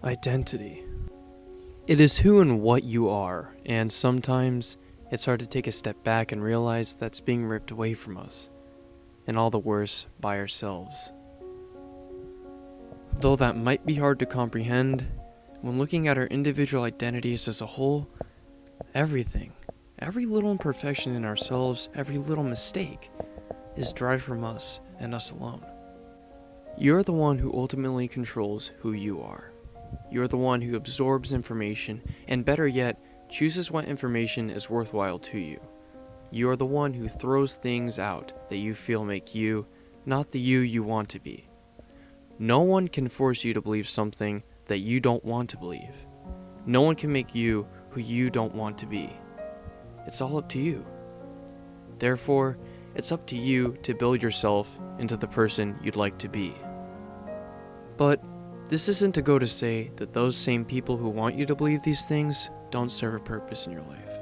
Identity. It is who and what you are, and sometimes it's hard to take a step back and realize that's being ripped away from us, and all the worse by ourselves. Though that might be hard to comprehend, when looking at our individual identities as a whole, everything, every little imperfection in ourselves, every little mistake, is derived from us and us alone. You're the one who ultimately controls who you are. You're the one who absorbs information, and better yet, chooses what information is worthwhile to you. You are the one who throws things out that you feel make you, not the you want to be. No one can force you to believe something that you don't want to believe. No one can make you who you don't want to be. It's all up to you. Therefore, it's up to you to build yourself into the person you'd like to be. But this isn't to go to say that those same people who want you to believe these things don't serve a purpose in your life.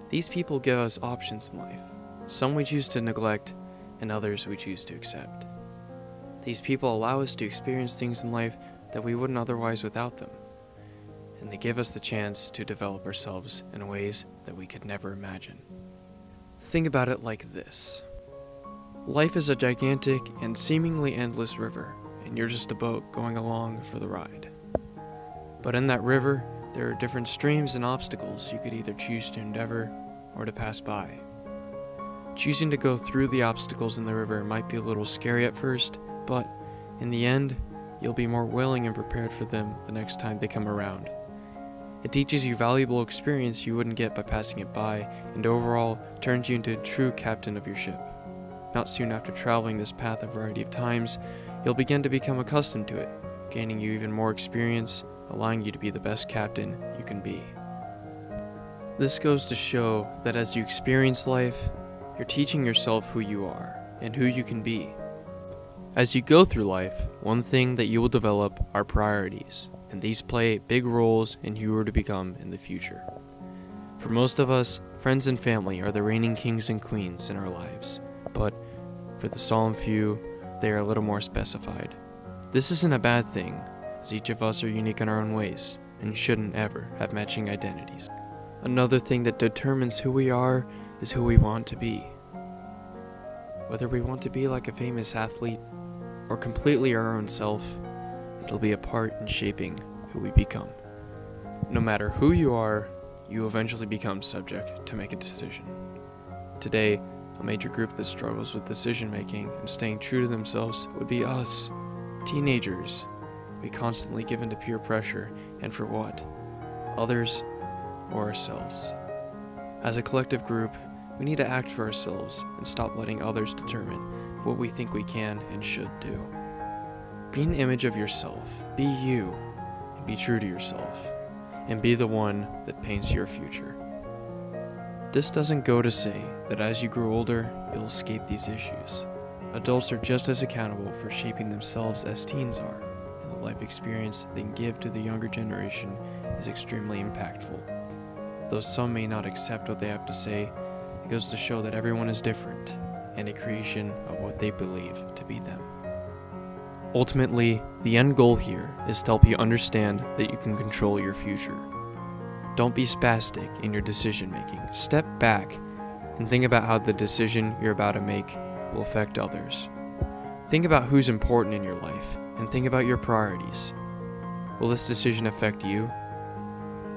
These people give us options in life. Some we choose to neglect, and others we choose to accept. These people allow us to experience things in life that we wouldn't otherwise without them, and they give us the chance to develop ourselves in ways that we could never imagine. Think about it like this. Life is a gigantic and seemingly endless river, and you're just a boat going along for the ride. But in that river, there are different streams and obstacles you could either choose to endeavor or to pass by. Choosing to go through the obstacles in the river might be a little scary at first, but in the end, you'll be more willing and prepared for them the next time they come around. It teaches you valuable experience you wouldn't get by passing it by, and overall turns you into a true captain of your ship. Not soon after traveling this path a variety of times, you'll begin to become accustomed to it, gaining you even more experience, allowing you to be the best captain you can be. This goes to show that as you experience life, you're teaching yourself who you are and who you can be. As you go through life, one thing that you will develop are priorities, and these play big roles in who you are to become in the future. For most of us, friends and family are the reigning kings and queens in our lives, but for the solemn few, they are a little more specified. This isn't a bad thing, as each of us are unique in our own ways, and shouldn't ever have matching identities. Another thing that determines who we are is who we want to be. Whether we want to be like a famous athlete, or completely our own self, it'll be a part in shaping who we become. No matter who you are, you eventually become subject to make a decision. Today, a major group that struggles with decision making and staying true to themselves would be us, teenagers. We constantly give in to peer pressure, and for what? Others or ourselves. As a collective group, we need to act for ourselves and stop letting others determine what we think we can and should do. Be an image of yourself, be you, and be true to yourself, and be the one that paints your future. This doesn't go to say that as you grow older, you'll escape these issues. Adults are just as accountable for shaping themselves as teens are, and the life experience they can give to the younger generation is extremely impactful. Though some may not accept what they have to say, it goes to show that everyone is different, and a creation of what they believe to be them. Ultimately, the end goal here is to help you understand that you can control your future. Don't be spastic in your decision making. Step back and think about how the decision you're about to make will affect others. Think about who's important in your life, and think about your priorities. Will this decision affect you?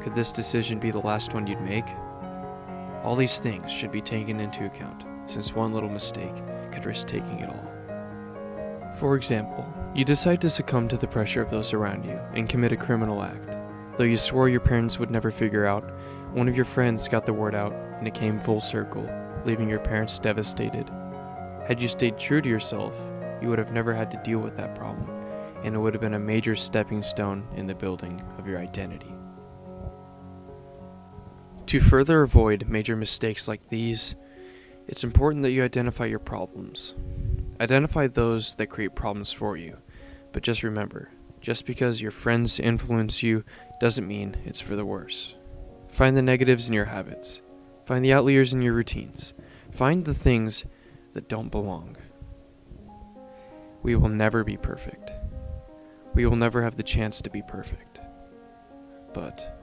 Could this decision be the last one you'd make? All these things should be taken into account, since one little mistake could risk taking it all. For example, you decide to succumb to the pressure of those around you and commit a criminal act. Though you swore your parents would never figure out, one of your friends got the word out and it came full circle, leaving your parents devastated. Had you stayed true to yourself, you would have never had to deal with that problem, and it would have been a major stepping stone in the building of your identity. To further avoid major mistakes like these, it's important that you identify your problems. Identify those that create problems for you, but just remember, just because your friends influence you doesn't mean it's for the worse. Find the negatives in your habits. Find the outliers in your routines. Find the things that don't belong. We will never be perfect. We will never have the chance to be perfect. But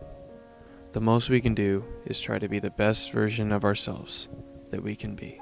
the most we can do is try to be the best version of ourselves that we can be.